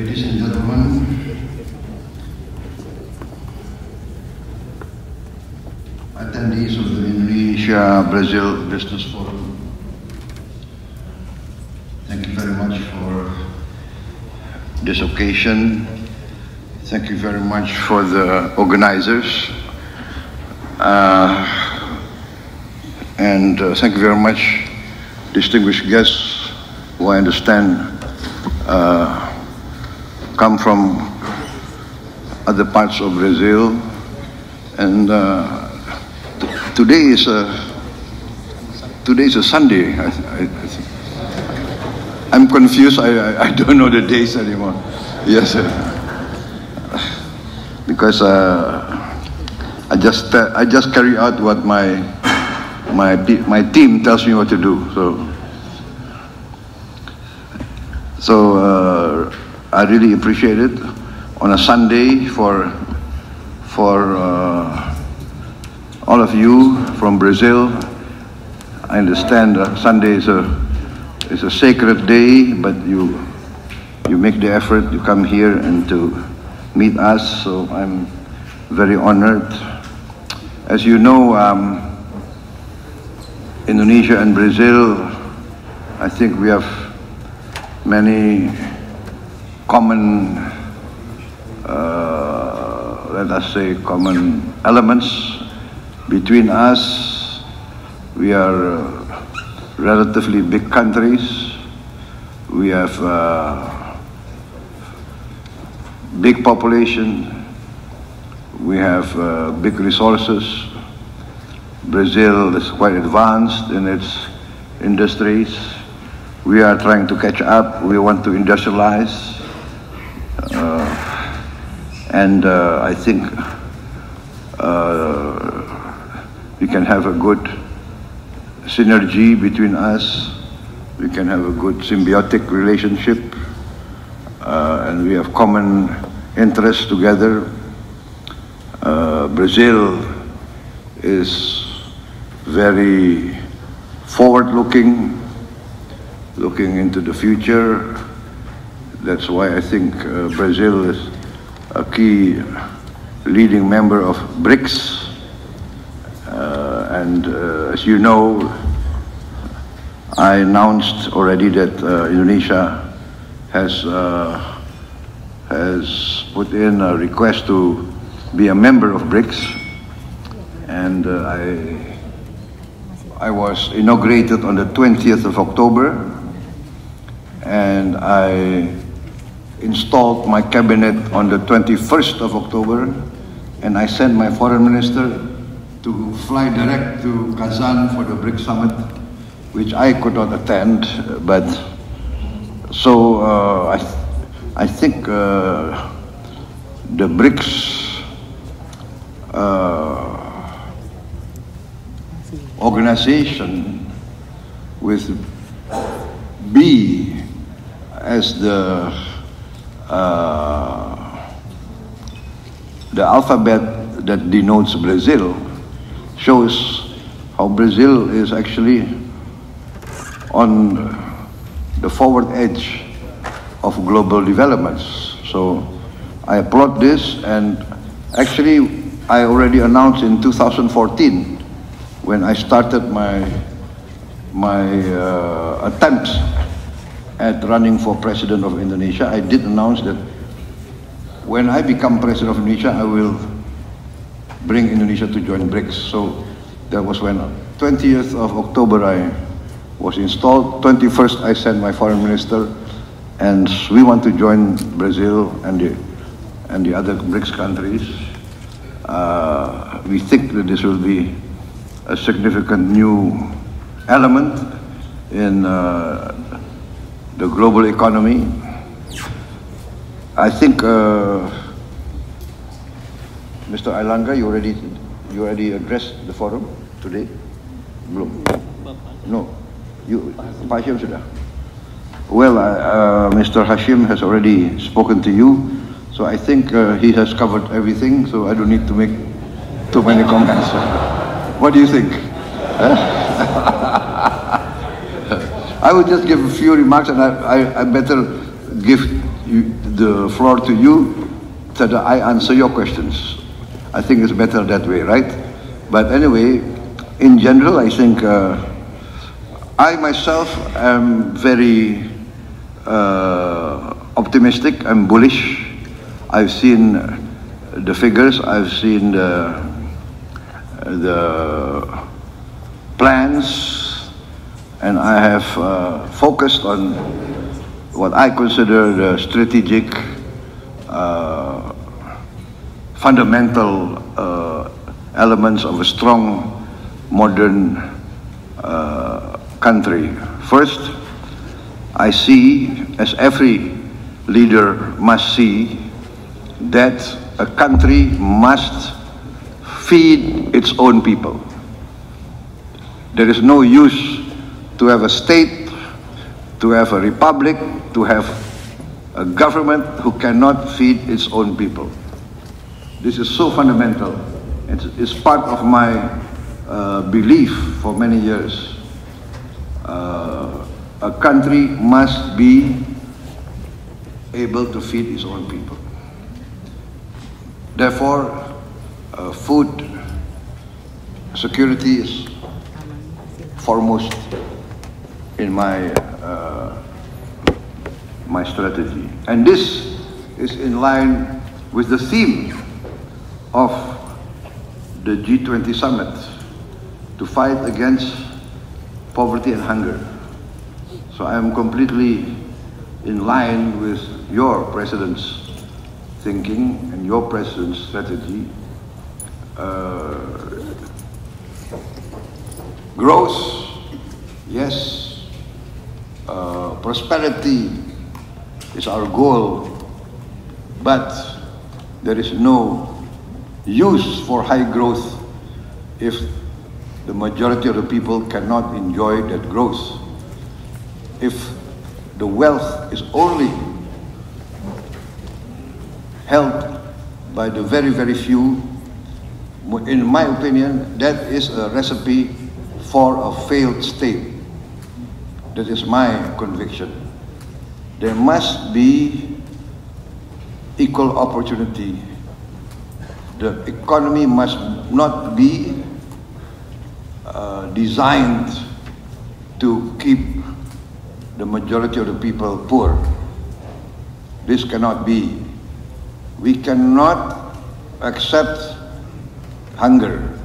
Ladies and gentlemen, attendees of the Indonesia-Brazil Business Forum, thank you very much for this occasion. Thank you very much for the organizers. And thank you very much, distinguished guests who I understand come from other parts of Brazil. And today is a Sunday. I think. I'm confused. I don't know the days anymore. Yes, because I just carry out what my team tells me what to do. So I really appreciate it on a Sunday for all of you from Brazil. I understand Sunday is a sacred day, but you make the effort to come here and to meet us. So I'm very honored. As you know, Indonesia and Brazil, I think we have many common, let us say, common elements between us. We are relatively big countries. We have big population. We have big resources. Brazil is quite advanced in its industries. We are trying to catch up. We want to industrialize. And I think we can have a good synergy between us. We can have a good symbiotic relationship. And we have common interests together. Brazil is very forward-looking, looking into the future. That's why I think Brazil is a key leading member of BRICS. And as you know, I announced already that Indonesia has put in a request to be a member of BRICS. And I was inaugurated on the 20th of October, and I installed my cabinet on the 21st of October, and I sent my foreign minister to fly direct to Kazan for the BRICS summit, which I could not attend. But so I think the BRICS organization with B as the alphabet that denotes Brazil shows how Brazil is actually on the forward edge of global developments. So I applaud this, and actually I already announced in 2014 when I started my attempts at running for president of Indonesia. I did announce that when I become president of Indonesia, I will bring Indonesia to join BRICS. So that was when 20th of October I was installed. 21st I sent my foreign minister, and we want to join Brazil and the other BRICS countries. We think that this will be a significant new element in the global economy. I think, Mr. Ailangga, you already addressed the forum today? Belum? No. Pak Hashim sudah? Well, Mr. Hashim has already spoken to you, so I think he has covered everything, so I don't need to make too many comments. What do you think? I would just give a few remarks, and I better give the floor to you so that I answer your questions. I think it's better that way, right? But anyway, in general, I think I myself am very optimistic. I'm bullish. I've seen the figures. I've seen the plans, and I have focused on what I consider the strategic, fundamental elements of a strong, modern country. First, I see, as every leader must see, that a country must feed its own people. There is no use to have a state, to have a republic, to have a government who cannot feed its own people. This is so fundamental. It's part of my belief for many years. A country must be able to feed its own people. Therefore, food security is foremost in my my strategy. And this is in line with the theme of the G20 summit, to fight against poverty and hunger. So I am completely in line with your president's thinking and your president's strategy. Growth, yes. Prosperity is our goal, but there is no use for high growth if the majority of the people cannot enjoy that growth. If the wealth is only held by the very, very few, in my opinion, that is a recipe for a failed state. That is my conviction. There must be equal opportunity. The economy must not be designed to keep the majority of the people poor. This cannot be. We cannot accept hunger.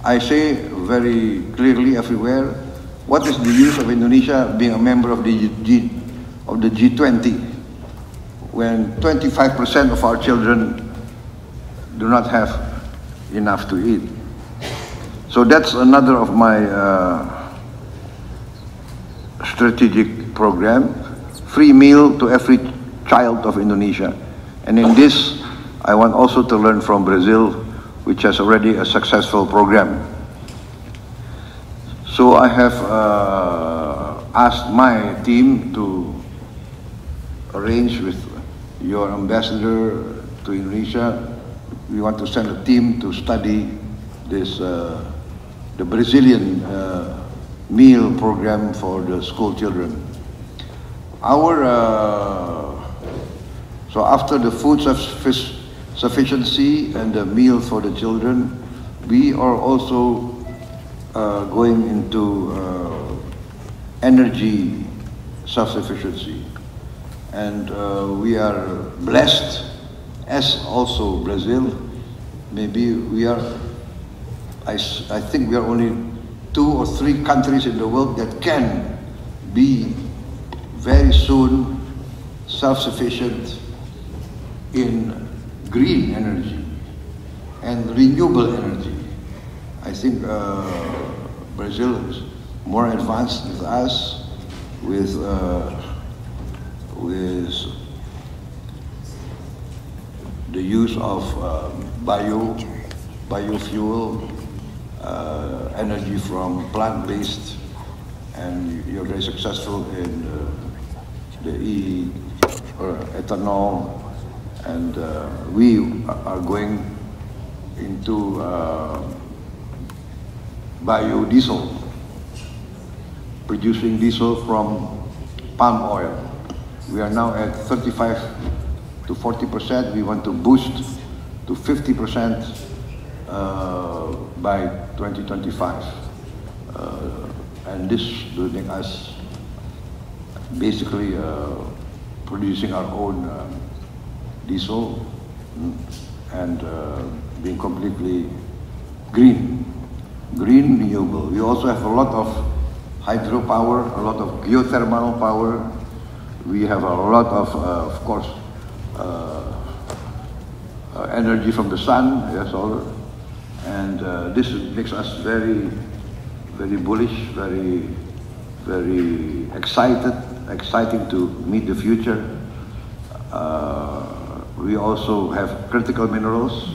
I say very clearly everywhere, what is the use of Indonesia being a member of the G20 when 25% of our children do not have enough to eat? So that's another of my strategic program, free meal to every child of Indonesia. And in this, I want also to learn from Brazil, which has already a successful program. So I have asked my team to arrange with your ambassador to Indonesia. We want to send a team to study this, the Brazilian meal program for the school children. So after the food sufficiency and the meal for the children, we are also going into energy self-sufficiency. And we are blessed, as also Brazil. Maybe we are, I think we are only 2 or 3 countries in the world that can be very soon self-sufficient in green energy and renewable energy. I think Brazil is more advanced than us with the use of biofuel, energy from plant-based, and you're very successful in the ethanol, and we are going into biodiesel, producing diesel from palm oil. We are now at 35 to 40%. We want to boost to 50% by 2025. And this will make us basically producing our own diesel and being completely green, renewable. We also have a lot of hydropower, a lot of geothermal power. We have a lot of course, energy from the sun, yes, all. And this makes us very, very bullish, very, very exciting to meet the future. We also have critical minerals,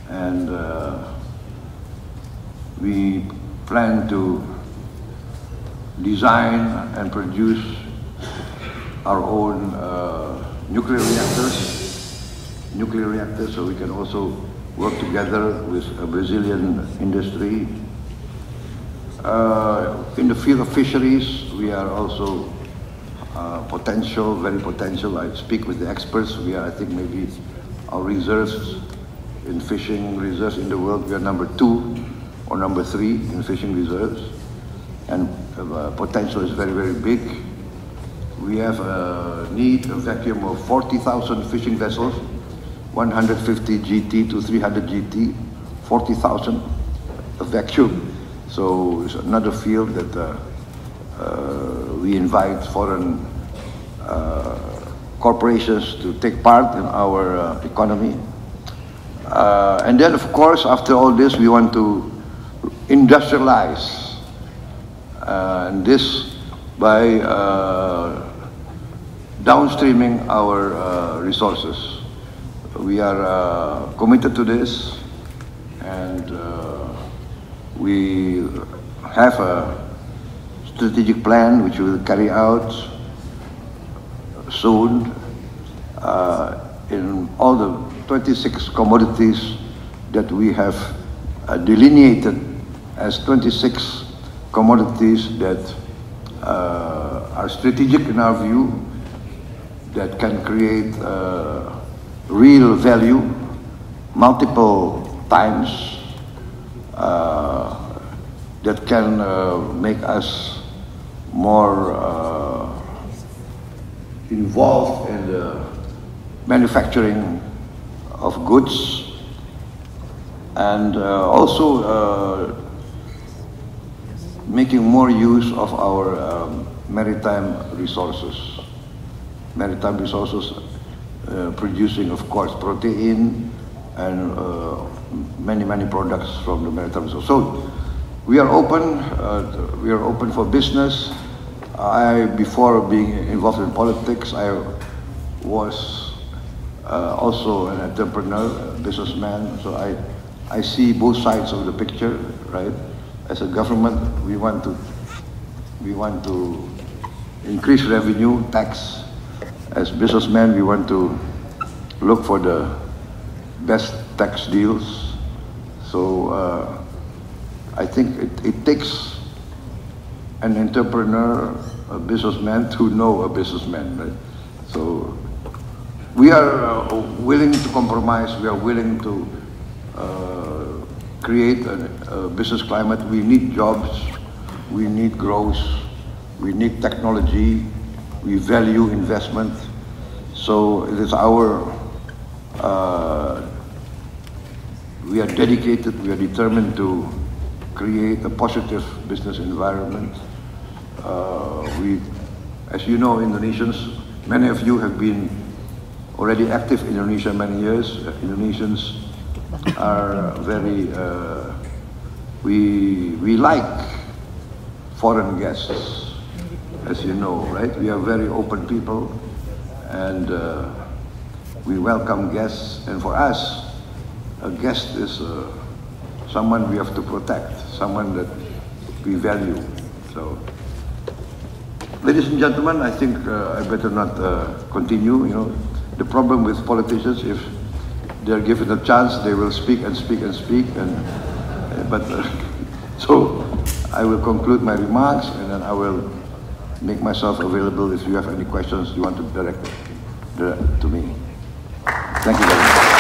and we plan to design and produce our own nuclear reactors, so we can also work together with a Brazilian industry. In the field of fisheries, we are also very potential. I speak with the experts. We are, I think, maybe our reserves in fishing reserves in the world, we are number 2 or number 3 in fishing reserves, and potential is very, very big. We have a vacuum of 40,000 fishing vessels, 150 GT to 300 GT, 40,000 a vacuum. So it's another field that we invite foreign corporations to take part in our economy. And then, of course, after all this, we want to industrialize, and this by downstreaming our resources. We are committed to this, and we have a strategic plan which we will carry out soon in all the 26 commodities that we have delineated as 26 commodities that are strategic in our view, that can create real value multiple times, that can make us more involved in the manufacturing of goods, and also making more use of our maritime resources. Maritime resources producing, of course, protein and many products from the maritime resources. So we are open for business. Before being involved in politics, I was also an entrepreneur, a businessman. So I see both sides of the picture, right? As a government, we want to increase revenue, tax. As businessmen, we want to look for the best tax deals. So I think it takes an entrepreneur, a businessman, to know a businessman, right? So we are willing to compromise. We are willing to create a business climate. We need jobs. We need growth. We need technology. We value investment. So it is we are dedicated, we are determined to create a positive business environment. As you know, Indonesians, many of you have been already active in Indonesia many years. Indonesians are very, we like foreign guests, as you know, right? We are very open people, and we welcome guests. And for us, a guest is someone we have to protect, someone that we value. So, ladies and gentlemen, I think I better not continue. You know, the problem with politicians, if they're given a chance, they will speak and speak and speak. So I will conclude my remarks, and then I will make myself available if you have any questions you want to direct to me. Thank you very much.